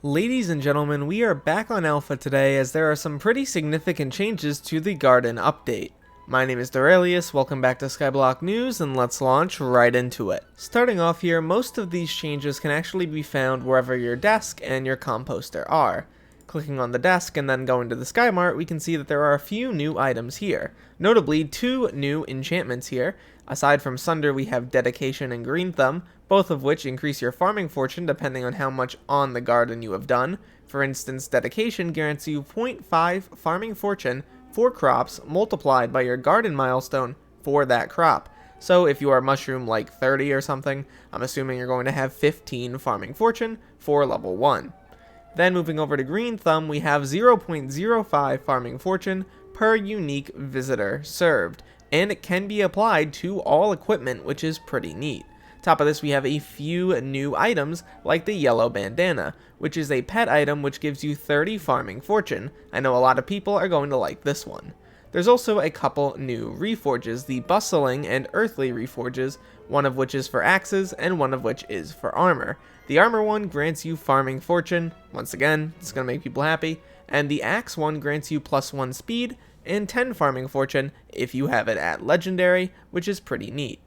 Ladies and gentlemen, we are back on Alpha today as there are some pretty significant changes to the garden update. My name is Derailious, welcome back to Skyblock News, and let's launch right into it. Starting off here, most of these changes can actually be found wherever your desk and your composter are. Clicking on the desk and then going to the Sky Mart, we can see that there are a few new items here. Notably, 2 new enchantments here. Aside from Sunder, we have Dedication and Green Thumb, both of which increase your farming fortune depending on how much on the garden you have done. For instance, Dedication guarantees you 0.5 farming fortune for crops multiplied by your garden milestone for that crop. So if you are mushroom like 30 or something, I'm assuming you're going to have 15 farming fortune for level 1. Then moving over to Green Thumb, we have 0.05 farming fortune per unique visitor served, and it can be applied to all equipment, which is pretty neat. Top of this, we have a few new items like the yellow bandana, which is a pet item which gives you 30 farming fortune. I know a lot of people are going to like this one. There's also a couple new reforges, the bustling and earthly reforges, one of which is for axes and one of which is for armor. The armor one grants you farming fortune, once again, it's going to make people happy, and the axe one grants you +1 speed and 10 farming fortune if you have it at legendary, which is pretty neat.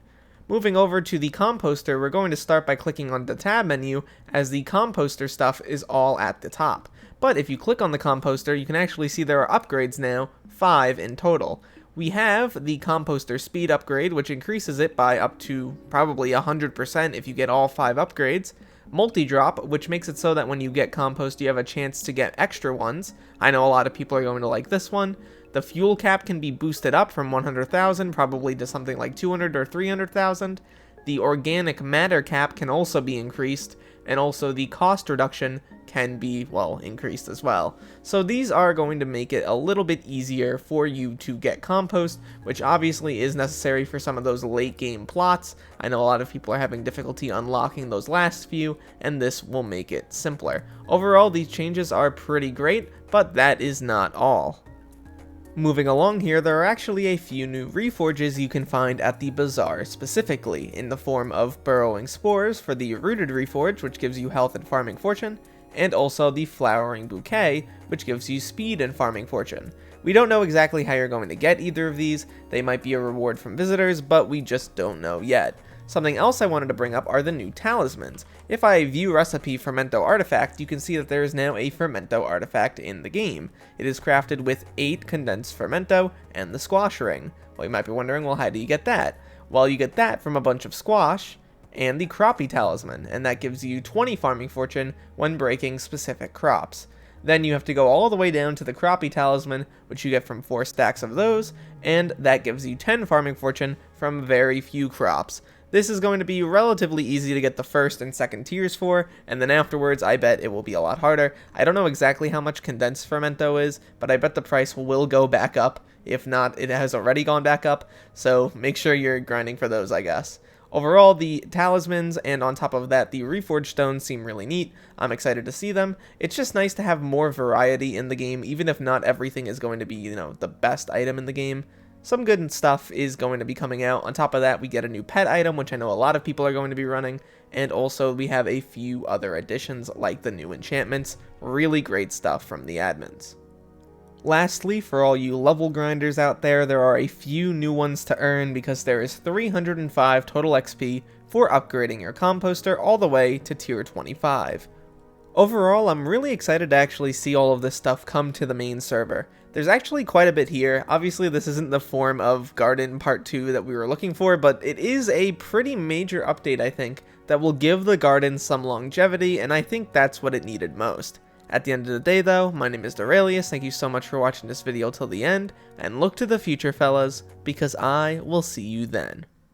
Moving over to the Composter, we're going to start by clicking on the tab menu, as the Composter stuff is all at the top. But if you click on the Composter, you can actually see there are upgrades now, 5 in total. We have the Composter speed upgrade, which increases it by up to probably 100% if you get all 5 upgrades. Multi-drop, which makes it so that when you get compost, you have a chance to get extra ones. I know a lot of people are going to like this one. The fuel cap can be boosted up from 100,000 probably to something like 200 or 300,000. The organic matter cap can also be increased, and also the cost reduction can be, well, increased as well. So these are going to make it a little bit easier for you to get compost, which obviously is necessary for some of those late game plots. I know a lot of people are having difficulty unlocking those last few, and this will make it simpler. Overall, these changes are pretty great, but that is not all. Moving along here, there are actually a few new reforges you can find at the bazaar specifically, in the form of burrowing spores for the rooted reforge, which gives you health and farming fortune, and also the flowering bouquet, which gives you speed and farming fortune. We don't know exactly how you're going to get either of these. They might be a reward from visitors, but we just don't know yet. Something else I wanted to bring up are the new talismans. If I view recipe fermento artifact, you can see that there is now a fermento artifact in the game. It is crafted with 8 condensed fermento and the squash ring. Well, you might be wondering, well, how do you get that? Well, you get that from a bunch of squash and the crappie talisman, and that gives you 20 farming fortune when breaking specific crops. Then you have to go all the way down to the crappie talisman, which you get from 4 stacks of those, and that gives you 10 farming fortune from very few crops. This is going to be relatively easy to get the first and second tiers for, and then afterwards I bet it will be a lot harder. I don't know exactly how much condensed fermento is, but I bet the price will go back up. If not, it has already gone back up, so make sure you're grinding for those, I guess. Overall, the talismans and on top of that, the reforged stones seem really neat. I'm excited to see them. It's just nice to have more variety in the game, even if not everything is going to be, the best item in the game. Some good stuff is going to be coming out. On top of that, we get a new pet item, which I know a lot of people are going to be running. And also, we have a few other additions, like the new enchantments. Really great stuff from the admins. Lastly, for all you level grinders out there, there are a few new ones to earn because there is 305 total XP for upgrading your composter all the way to tier 25. Overall, I'm really excited to actually see all of this stuff come to the main server. There's actually quite a bit here. Obviously, this isn't the form of Garden Part 2 that we were looking for, but it is a pretty major update, I think, that will give the garden some longevity, and I think that's what it needed most. At the end of the day, though, my name is Derailious. Thank you so much for watching this video till the end, and look to the future, fellas, because I will see you then.